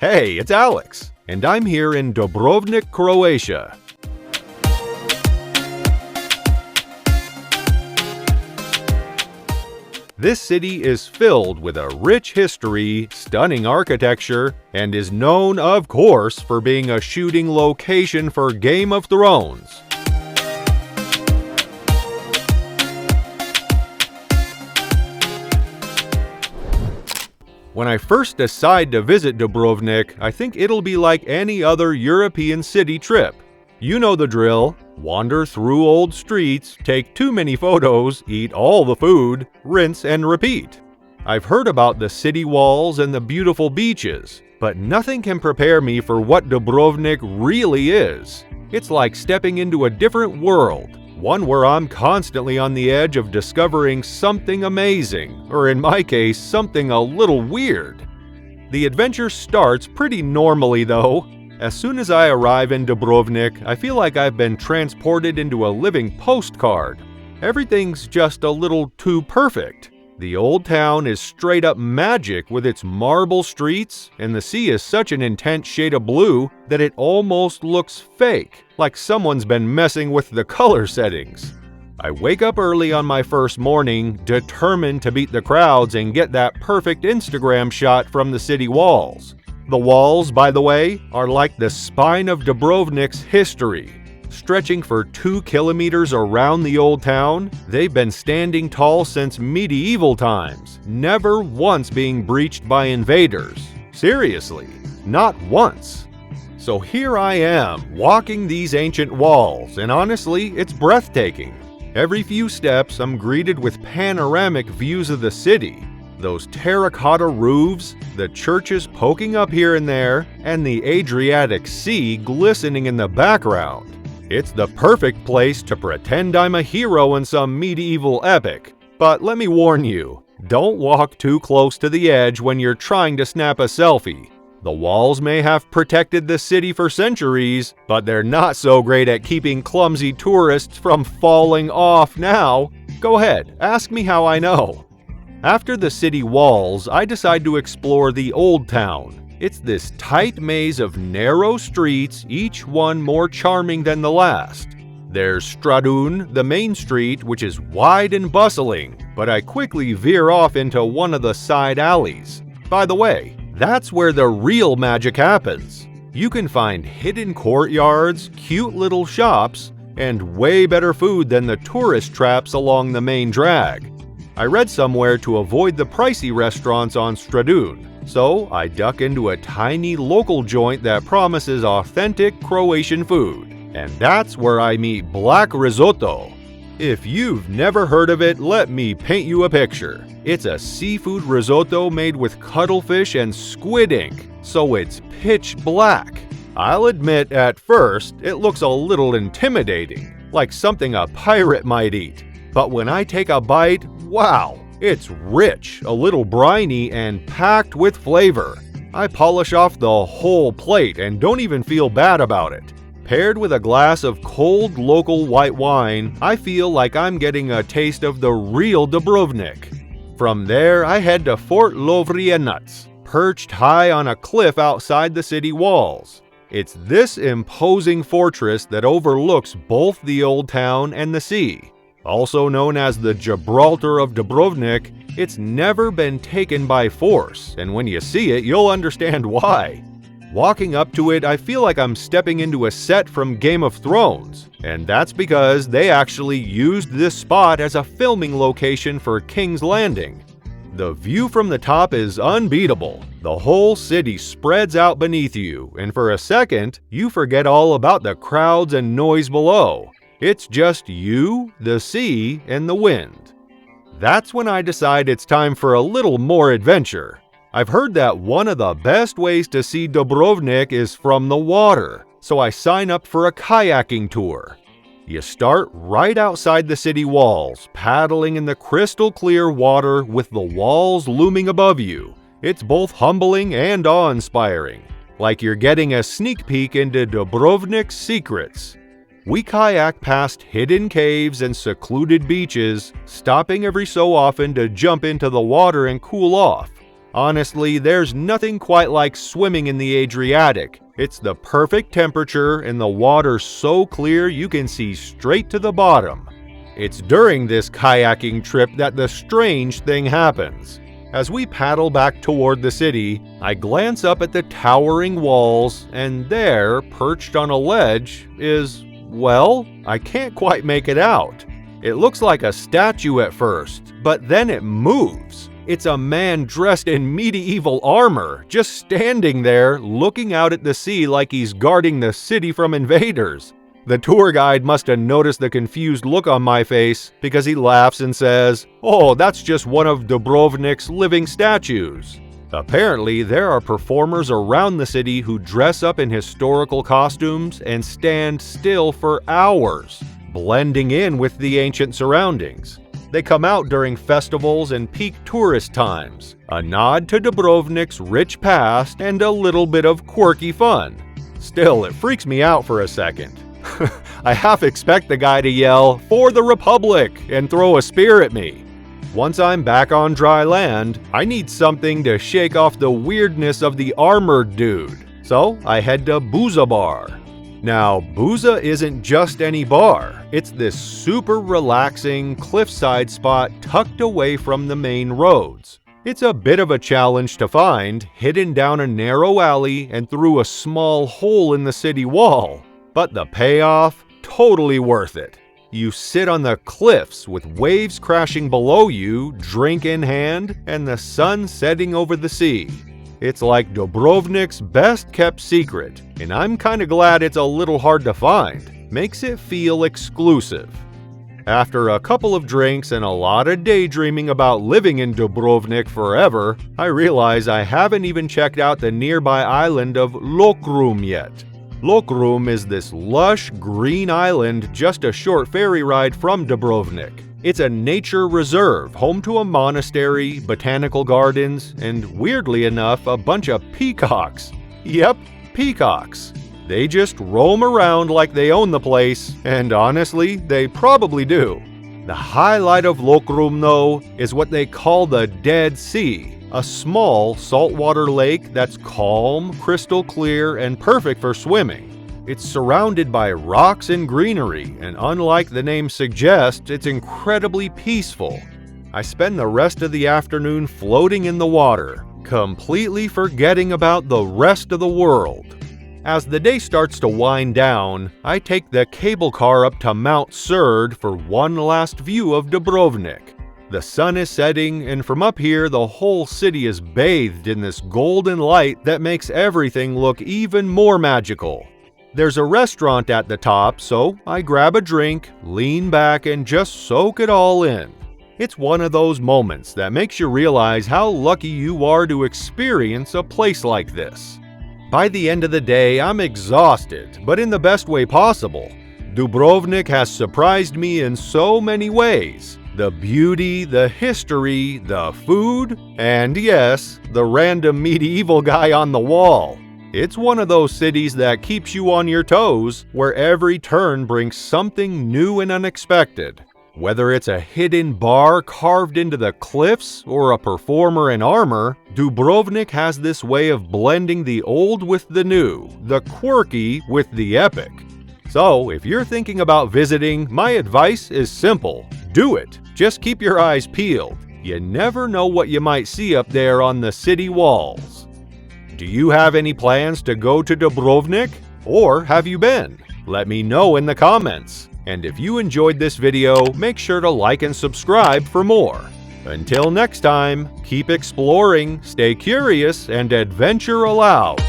Hey, it's Alex, and I'm here in Dubrovnik, Croatia. This city is filled with a rich history, stunning architecture, and is known, of course, for being a shooting location for Game of Thrones. When I first decide to visit Dubrovnik, I think it'll be like any other European city trip. You know the drill. Wander through old streets, take too many photos, eat all the food, rinse and repeat. I've heard about the city walls and the beautiful beaches, but nothing can prepare me for what Dubrovnik really is. It's like stepping into a different world, one where I'm constantly on the edge of discovering something amazing, or in my case, something a little weird. The adventure starts pretty normally though. As soon as I arrive in Dubrovnik, I feel like I've been transported into a living postcard. Everything's just a little too perfect. The old town is straight up magic with its marble streets, and the sea is such an intense shade of blue that it almost looks fake, like someone's been messing with the color settings. I wake up early on my first morning, determined to beat the crowds and get that perfect Instagram shot from the city walls. The walls, by the way, are like the spine of Dubrovnik's history. Stretching for 2 kilometers around the old town, they've been standing tall since medieval times, never once being breached by invaders. Seriously, not once. So here I am, walking these ancient walls, and honestly, it's breathtaking. Every few steps, I'm greeted with panoramic views of the city. Those terracotta roofs, the churches poking up here and there, and the Adriatic Sea glistening in the background. It's the perfect place to pretend I'm a hero in some medieval epic. But let me warn you, don't walk too close to the edge when you're trying to snap a selfie. The walls may have protected the city for centuries, but they're not so great at keeping clumsy tourists from falling off now. Go ahead, ask me how I know. After the city walls, I decide to explore the old town. It's this tight maze of narrow streets, each one more charming than the last. There's Stradun, the main street, which is wide and bustling, but I quickly veer off into one of the side alleys. By the way, that's where the real magic happens. You can find hidden courtyards, cute little shops, and way better food than the tourist traps along the main drag. I read somewhere to avoid the pricey restaurants on Stradun, so I duck into a tiny local joint that promises authentic Croatian food. And that's where I meet black risotto. If you've never heard of it, let me paint you a picture. It's a seafood risotto made with cuttlefish and squid ink, so it's pitch black. I'll admit, at first, it looks a little intimidating, like something a pirate might eat. But when I take a bite, wow, it's rich, a little briny, and packed with flavor. I polish off the whole plate and don't even feel bad about it. Paired with a glass of cold local white wine, I feel like I'm getting a taste of the real Dubrovnik. From there, I head to Fort Lovrijenac, perched high on a cliff outside the city walls. It's this imposing fortress that overlooks both the old town and the sea. Also known as the Gibraltar of Dubrovnik, it's never been taken by force, and when you see it, you'll understand why. Walking up to it, I feel like I'm stepping into a set from Game of Thrones, and that's because they actually used this spot as a filming location for King's Landing. The view from the top is unbeatable. The whole city spreads out beneath you, and for a second, you forget all about the crowds and noise below. It's just you, the sea, and the wind. That's when I decide it's time for a little more adventure. I've heard that one of the best ways to see Dubrovnik is from the water, so I sign up for a kayaking tour. You start right outside the city walls, paddling in the crystal clear water with the walls looming above you. It's both humbling and awe-inspiring, like you're getting a sneak peek into Dubrovnik's secrets. We kayak past hidden caves and secluded beaches, stopping every so often to jump into the water and cool off. Honestly, there's nothing quite like swimming in the Adriatic. It's the perfect temperature and the water's so clear you can see straight to the bottom. It's during this kayaking trip that the strange thing happens. As we paddle back toward the city, I glance up at the towering walls, and there, perched on a ledge, is, well, I can't quite make it out. It looks like a statue at first, but then it moves. It's a man dressed in medieval armor, just standing there, looking out at the sea like he's guarding the city from invaders. The tour guide must have noticed the confused look on my face, because he laughs and says, "Oh, that's just one of Dubrovnik's living statues." Apparently, there are performers around the city who dress up in historical costumes and stand still for hours, blending in with the ancient surroundings. They come out during festivals and peak tourist times, a nod to Dubrovnik's rich past and a little bit of quirky fun. Still, it freaks me out for a second. I half expect the guy to yell, "For the Republic!" and throw a spear at me. Once I'm back on dry land, I need something to shake off the weirdness of the armored dude. So I head to Buza Bar. Now, Buza isn't just any bar. It's this super relaxing cliffside spot tucked away from the main roads. It's a bit of a challenge to find, hidden down a narrow alley and through a small hole in the city wall. But the payoff? Totally worth it. You sit on the cliffs with waves crashing below you, drink in hand, and the sun setting over the sea. It's like Dubrovnik's best-kept secret, and I'm kinda glad it's a little hard to find. Makes it feel exclusive. After a couple of drinks and a lot of daydreaming about living in Dubrovnik forever, I realize I haven't even checked out the nearby island of Lokrum yet. Lokrum is this lush, green island just a short ferry ride from Dubrovnik. It's a nature reserve, home to a monastery, botanical gardens, and weirdly enough, a bunch of peacocks. Yep, peacocks. They just roam around like they own the place, and honestly, they probably do. The highlight of Lokrum, though, is what they call the Dead Sea, a small saltwater lake that's calm, crystal clear, and perfect for swimming. It's surrounded by rocks and greenery, and unlike the name suggests, it's incredibly peaceful. I spend the rest of the afternoon floating in the water, completely forgetting about the rest of the world. As the day starts to wind down, I take the cable car up to Mount Srd for one last view of Dubrovnik. The sun is setting, and from up here, the whole city is bathed in this golden light that makes everything look even more magical. There's a restaurant at the top, so I grab a drink, lean back, and just soak it all in. It's one of those moments that makes you realize how lucky you are to experience a place like this. By the end of the day, I'm exhausted, but in the best way possible. Dubrovnik has surprised me in so many ways. The beauty, the history, the food, and yes, the random medieval guy on the wall. It's one of those cities that keeps you on your toes, where every turn brings something new and unexpected. Whether it's a hidden bar carved into the cliffs or a performer in armor, Dubrovnik has this way of blending the old with the new, the quirky with the epic. So, if you're thinking about visiting, my advice is simple. Do it. Just keep your eyes peeled. You never know what you might see up there on the city walls. Do you have any plans to go to Dubrovnik? Or have you been? Let me know in the comments. And if you enjoyed this video, make sure to like and subscribe for more. Until next time, keep exploring, stay curious, and adventure aloud.